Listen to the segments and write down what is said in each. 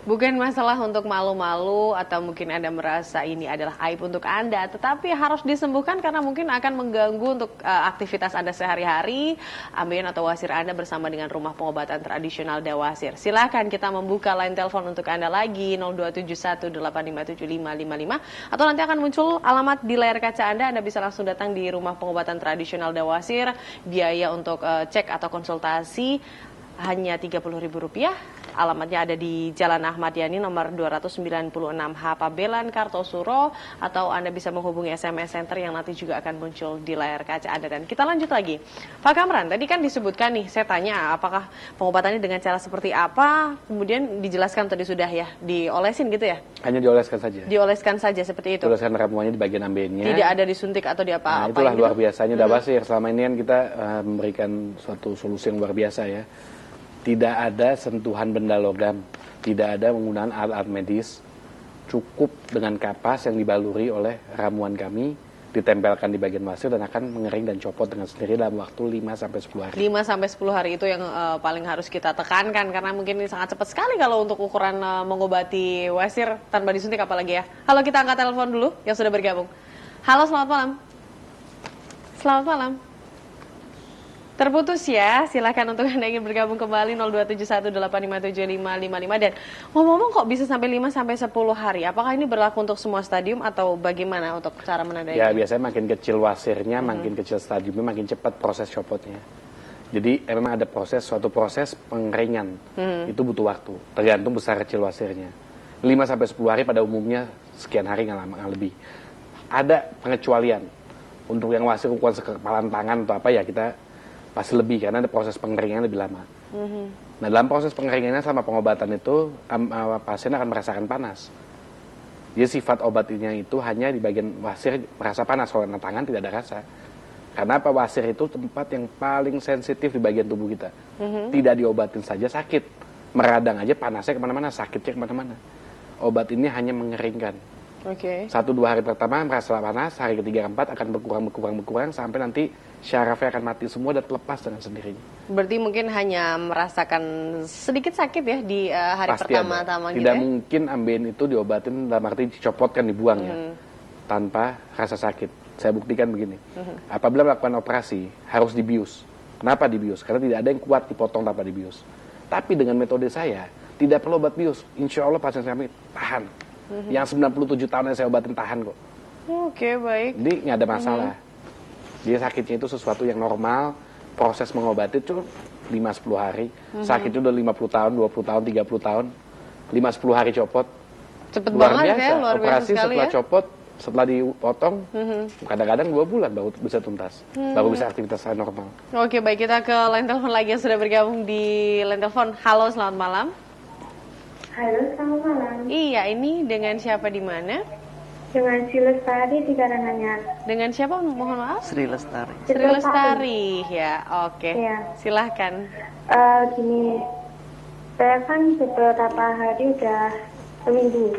Bukan masalah untuk malu-malu atau mungkin Anda merasa ini adalah aib untuk Anda, tetapi harus disembuhkan karena mungkin akan mengganggu untuk aktivitas Anda sehari-hari, ambeien atau wasir Anda bersama dengan rumah pengobatan tradisional Dawasir. Silakan kita membuka line telepon untuk Anda lagi 0271857555 atau nanti akan muncul alamat di layar kaca Anda bisa langsung datang di rumah pengobatan tradisional Dawasir. Biaya untuk cek atau konsultasi hanya Rp30.000. Alamatnya ada di Jalan Ahmad Yani nomor 296 H Pabelan, Kartosuro, atau Anda bisa menghubungi SMS Center yang nanti juga akan muncul di layar kaca Anda. Dan kita lanjut lagi. Pak Kamran, tadi kan disebutkan nih, saya tanya apakah pengobatannya dengan cara seperti apa, kemudian dijelaskan tadi sudah ya, diolesin gitu ya? Hanya dioleskan saja. Dioleskan saja seperti itu? Dioleskan ramuannya di bagian ambeinnya. Tidak ada disuntik atau di apa-apa? Nah, itulah luar biasanya Dawasir. Selama ini kan kita memberikan suatu solusi yang luar biasa ya. Tidak ada sentuhan benda logam, tidak ada penggunaan alat-alat medis, cukup dengan kapas yang dibaluri oleh ramuan kami, ditempelkan di bagian wasir dan akan mengering dan copot dengan sendiri dalam waktu 5-10 hari. 5-10 hari itu yang paling harus kita tekankan karena mungkin ini sangat cepat sekali kalau untuk ukuran mengobati wasir tanpa disuntik apalagi ya. Halo, kita angkat telepon dulu yang sudah bergabung. Halo, selamat malam. Selamat malam. Terputus ya, silakan untuk Anda ingin bergabung kembali 0271857555. Dan ngomong-ngomong kok bisa sampai 5-10 hari? Apakah ini berlaku untuk semua stadium atau bagaimana untuk cara menandainya? Ya biasanya makin kecil wasirnya, makin kecil stadiumnya, makin cepat proses copotnya. Jadi memang ada suatu proses pengeringan. Itu butuh waktu, tergantung besar kecil wasirnya. 5-10 hari pada umumnya sekian hari nggak lama, nggak lebih. Ada pengecualian. Untuk yang wasir ukuran sekepalan tangan atau apa ya kita pasti lebih karena ada proses pengeringan lebih lama. Nah dalam proses pengeringannya selama pengobatan itu pasien akan merasakan panas. Jadi sifat obatnya itu hanya di bagian wasir merasa panas, kalau kena tangan tidak ada rasa. Karena apa? Wasir itu tempat yang paling sensitif di bagian tubuh kita. Tidak diobatin saja sakit, meradang aja panasnya kemana-mana, sakitnya kemana-mana. Obat ini hanya mengeringkan. 1-2 hari pertama merasa panas, hari ketiga keempat akan berkurang sampai nanti syarafnya akan mati semua dan lepas dengan sendirinya. Berarti mungkin hanya merasakan sedikit sakit ya di hari Pasti pertama-tama gitu Tidak ya? mungkin ambeien itu diobatin dalam arti dicopotkan, dibuang ya, tanpa rasa sakit. Saya buktikan begini, apabila melakukan operasi harus dibius. Kenapa dibius? Karena tidak ada yang kuat dipotong tanpa dibius. Tapi dengan metode saya, tidak perlu obat bius. Insya Allah pasien kami tahan. Yang 97 tahun yang saya obatin tahan kok. Oke, baik. Jadi nggak ada masalah. Dia sakitnya itu sesuatu yang normal. Proses mengobati itu 5-10 hari. Sakitnya udah 50 tahun, 20 tahun, 30 tahun. 5-10 hari copot. Cepet Luar banget biasa. ya, luar biasa Operasi sekali setelah ya. copot, setelah dipotong, kadang-kadang 2 bulan baru bisa tuntas. Baru bisa aktivitas normal. Oke, baik, kita ke line telepon lagi yang sudah bergabung di line telepon. Halo, selamat malam. Halo, selamat malam. Iya, ini dengan siapa di mana? Dengan Si Lestari di Karanganyar. Dengan siapa? Mohon maaf. Sri Lestari. Sri Lestari, ya. Oke. Iya. Silahkan. Gini, saya kan beberapa hari udah seminggu.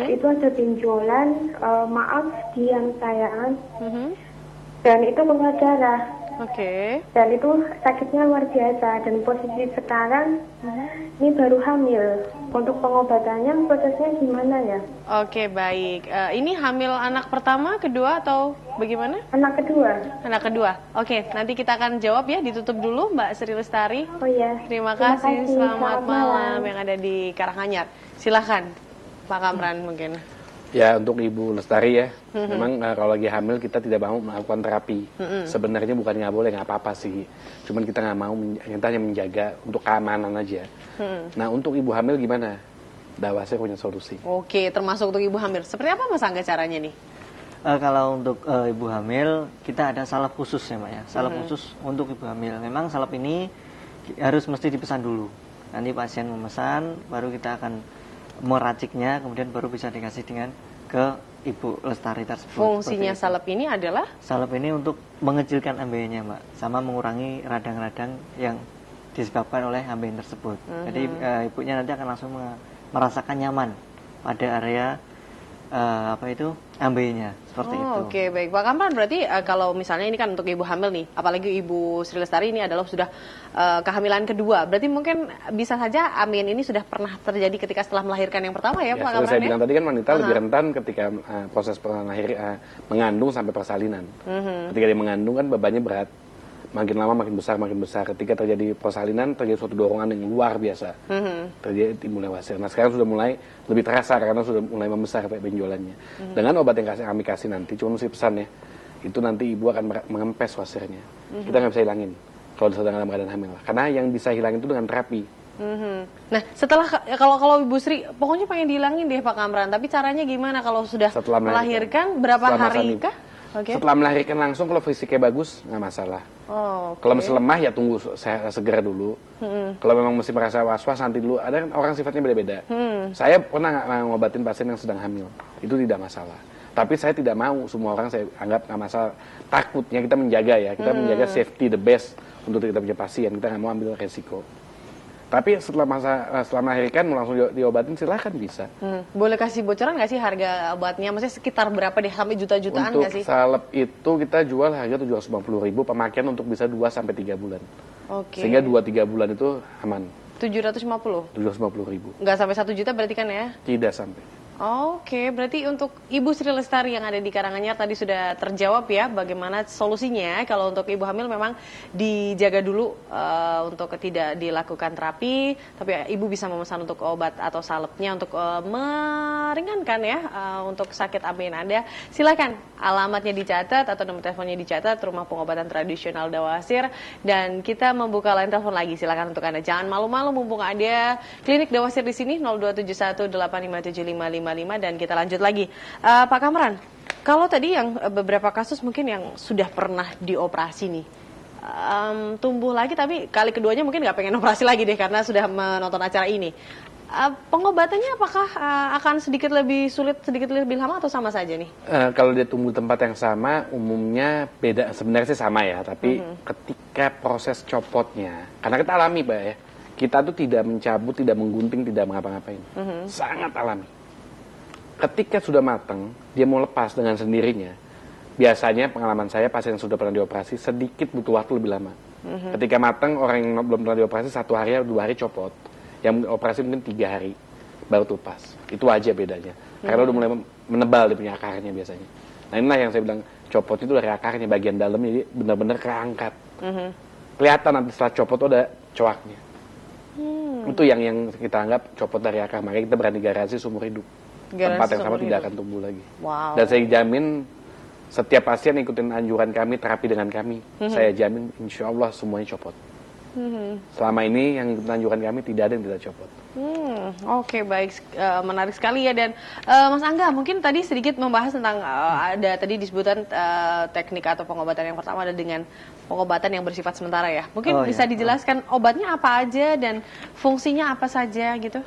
Itu ada benjolan, maaf diam sayang, dan itu keluar darah. Oke. Dan itu sakitnya luar biasa. Dan posisi sekarang ini baru hamil. Untuk pengobatannya prosesnya gimana ya? Oke, baik. Ini hamil anak pertama, kedua, atau bagaimana? Anak kedua. Anak kedua. Oke, nanti kita akan jawab ya. Ditutup dulu Mbak Sri Lestari. Oh iya. Terima kasih. Selamat malam yang ada di Karanganyar. Silahkan Pak Kamran mungkin. Ya untuk Ibu Lestari ya, memang kalau lagi hamil kita tidak mau melakukan terapi. Sebenarnya bukan nggak boleh, nggak apa-apa sih. Cuman kita nggak mau, kita hanya menjaga untuk keamanan aja. Nah untuk Ibu hamil gimana? Dawasir punya solusi. Oke, termasuk untuk ibu hamil. Seperti apa Mas Angga caranya nih? Kalau untuk ibu hamil, kita ada salep khusus ya Mbak ya. Salep khusus untuk ibu hamil. Memang salep ini harus mesti dipesan dulu. Nanti pasien memesan, baru kita akan meraciknya, kemudian baru bisa dikasih dengan ke Ibu Lestari tersebut. Fungsinya salep ini adalah? Salep ini untuk mengecilkan ambeinnya Mbak, sama mengurangi radang-radang yang disebabkan oleh ambeien tersebut. Jadi ibunya nanti akan langsung merasakan nyaman pada area apa itu ambeinya seperti itu. Oke, baik Pak Kamran, berarti kalau misalnya ini kan untuk ibu hamil nih, apalagi Ibu Sri Lestari ini adalah sudah kehamilan kedua, berarti mungkin bisa saja amin ini sudah pernah terjadi ketika setelah melahirkan yang pertama ya, Pak Kamran? Saya bilang tadi kan wanita lebih rentan ketika proses mengandung sampai persalinan. Ketika dia mengandung kan bebannya berat. Makin lama makin besar, makin besar. Ketika terjadi persalinan, terjadi suatu dorongan yang luar biasa. Terjadi timbulnya wasir. Nah sekarang sudah mulai lebih terasa karena sudah mulai membesar benjolannya. Dengan obat yang kami kasih nanti, cuma mesti pesan ya, itu nanti ibu akan mengempes wasirnya. Kita nggak bisa hilangin kalau sedang dalam keadaan hamil. Karena yang bisa hilangin itu dengan terapi. Nah setelah kalau Ibu Sri pokoknya pengen dihilangin deh Pak Kamran, tapi caranya gimana kalau sudah melahirkan berapa hari kah? Setelah melahirkan langsung kalau fisiknya bagus nggak masalah. Kalau masih lemah ya tunggu segera dulu. Kalau memang masih merasa was-was nanti dulu. Ada kan orang sifatnya beda-beda. Saya pernah nggak ngobatin pasien yang sedang hamil, itu tidak masalah. Tapi saya tidak mau semua orang saya anggap nggak masalah. Takutnya kita menjaga ya, kita menjaga safety the best untuk kita punya pasien. Kita nggak mau ambil resiko. Tapi setelah melahirkan mau langsung diobatin silahkan bisa. Boleh kasih bocoran nggak sih harga obatnya? Maksudnya sekitar berapa deh, sampai juta-jutaan nggak sih? Untuk salep itu kita jual harga 750.000, pemakaian untuk bisa 2-3 bulan. Sehingga 2-3 bulan itu aman. 750? 750.000. Nggak sampai 1 juta berarti kan ya? Tidak sampai. Oke, berarti untuk Ibu Sri Lestari yang ada di Karanganyar tadi sudah terjawab ya bagaimana solusinya. Kalau untuk ibu hamil memang dijaga dulu untuk tidak dilakukan terapi, tapi ibu bisa memesan untuk obat atau salepnya untuk meringankan ya untuk sakit amin Anda. Silakan alamatnya dicatat atau nomor teleponnya dicatat, Rumah Pengobatan Tradisional Dawasir, dan kita membuka line telepon lagi. Silakan untuk Anda, jangan malu-malu mumpung ada klinik Dawasir di sini 0271857555. Dan kita lanjut lagi, Pak Kamran. Kalau tadi yang beberapa kasus mungkin yang sudah pernah dioperasi nih, tumbuh lagi tapi kali keduanya mungkin nggak pengen operasi lagi deh karena sudah menonton acara ini. Pengobatannya apakah akan sedikit lebih sulit, sedikit lebih lama atau sama saja nih? Kalau dia tumbuh tempat yang sama, umumnya beda. Sebenarnya sih sama ya, tapi ketika proses copotnya, karena kita alami Pak ya, kita tuh tidak mencabut, tidak menggunting, tidak mengapa-ngapain, sangat alami. Ketika sudah matang, dia mau lepas dengan sendirinya. Biasanya pengalaman saya pasien yang sudah pernah dioperasi sedikit butuh waktu lebih lama. Ketika matang, orang yang belum pernah dioperasi 1 hari atau 2 hari copot. Yang operasi mungkin 3 hari baru lepas. Itu aja bedanya. Karena udah mulai menebal dia punya akarnya biasanya. Nah inilah yang saya bilang copot itu dari akarnya bagian dalam, jadi benar-benar keangkat. Kelihatan nanti setelah copot itu ada coaknya. Itu yang kita anggap copot dari akar. Makanya kita berani garansi seumur hidup. Tempat yang sama tidak akan tumbuh lagi. Dan saya jamin setiap pasien ikutin anjuran kami, terapi dengan kami, saya jamin insya Allah semuanya copot. Selama ini yang ikutin anjuran kami tidak ada yang tidak copot. Oke, baik, menarik sekali ya. Dan Mas Angga mungkin tadi sedikit membahas tentang ada tadi disebutkan teknik atau pengobatan yang pertama ada dengan pengobatan yang bersifat sementara ya. Mungkin bisa dijelaskan obatnya apa aja dan fungsinya apa saja gitu?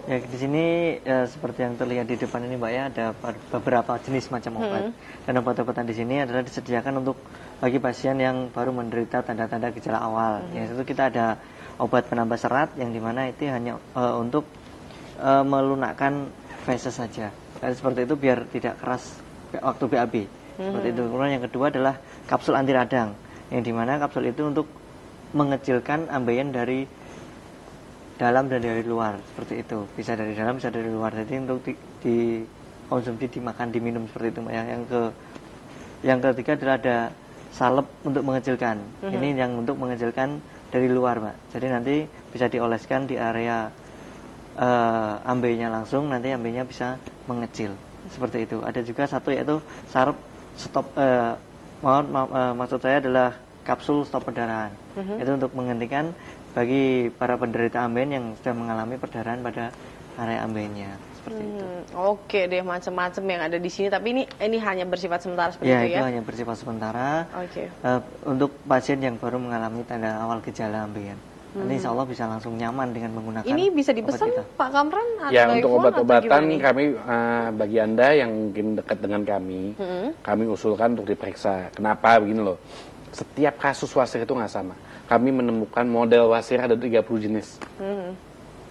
Ya, di sini seperti yang terlihat di depan ini Mbak ya, ada beberapa jenis macam obat. Dan obat-obatan di sini adalah disediakan untuk bagi pasien yang baru menderita tanda-tanda gejala awal. Yang itu kita ada obat penambah serat yang dimana itu hanya untuk melunakkan feses saja. Dan seperti itu biar tidak keras waktu BAB. Seperti itu. Kemudian yang kedua adalah kapsul anti radang, yang dimana kapsul itu untuk mengecilkan ambeian dari dalam dan dari luar, seperti itu. Bisa dari dalam, bisa dari luar. Jadi untuk dikonsumsi, dimakan, diminum seperti itu. Yang ketiga adalah ada salep untuk mengecilkan. Ini yang untuk mengecilkan dari luar, Pak. Jadi nanti bisa dioleskan di area ambeinya langsung, nanti ambeinya bisa mengecil. Seperti itu. Ada juga satu yaitu salep stop, maksud saya adalah kapsul stop perdarahan. Itu untuk menghentikan bagi para penderita ambeien yang sudah mengalami perdarahan pada area ambeinya, seperti itu. Oke deh, macam-macam yang ada di sini, tapi ini hanya bersifat sementara seperti ya, itu ya? Itu hanya bersifat sementara. Oke. Untuk pasien yang baru mengalami tanda awal gejala ambeien, nanti insya Allah bisa langsung nyaman dengan menggunakan. Ini bisa dipesan Pak Kamran? Ya, untuk obat-obatan kami bagi Anda yang mungkin dekat dengan kami, kami usulkan untuk diperiksa. Kenapa begini loh? Setiap kasus wasir itu nggak sama. Kami menemukan model wasir ada 30 jenis.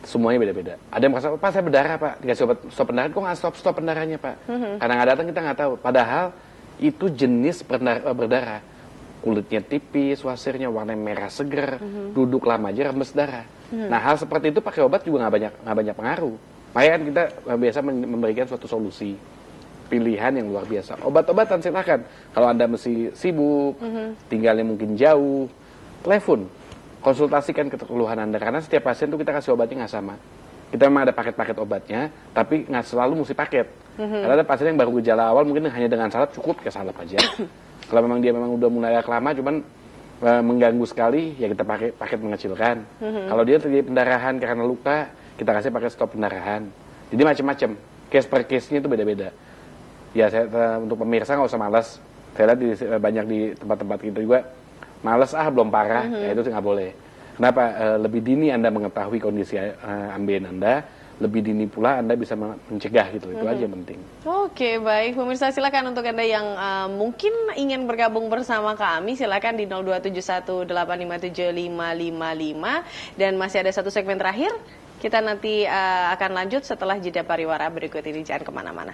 Semuanya beda-beda. Ada yang merasa, Pak saya berdarah Pak, dikasih obat stop pendarahan, kok nggak stop pendarahnya Pak? Karena nggak datang kita nggak tahu. Padahal itu jenis berdarah. Kulitnya tipis, wasirnya warna merah seger, duduk lama aja rembes darah. Nah hal seperti itu pakai obat juga nggak banyak pengaruh. Makanya kan kita biasa memberikan suatu solusi, pilihan yang luar biasa. Obat-obatan silakan. Kalau Anda mesti sibuk, tinggalnya mungkin jauh, telepon, konsultasikan keluhan Anda. Karena setiap pasien itu kita kasih obatnya nggak sama. Kita memang ada paket-paket obatnya, tapi nggak selalu mesti paket. Karena ada pasien yang baru gejala awal mungkin hanya dengan salep cukup, ke salep aja. Kalau memang dia udah mulai agak lama, cuman mengganggu sekali, ya kita pakai paket mengecilkan. Kalau dia terjadi pendarahan karena luka, kita kasih pakai stop pendarahan. Jadi macam-macam, case per case-nya itu beda-beda. Ya saya untuk pemirsa nggak usah malas. Saya lihat banyak di tempat-tempat gitu juga, malas belum parah, ya itu nggak boleh. Kenapa? Lebih dini Anda mengetahui kondisi ambien Anda, lebih dini pula Anda bisa mencegah gitu. Itu aja yang penting. Oke, baik. Pemirsa silakan untuk Anda yang mungkin ingin bergabung bersama kami, silakan di 02718575555. Dan masih ada satu segmen terakhir. Kita nanti akan lanjut setelah jeda pariwara berikut ini. Jangan kemana-mana.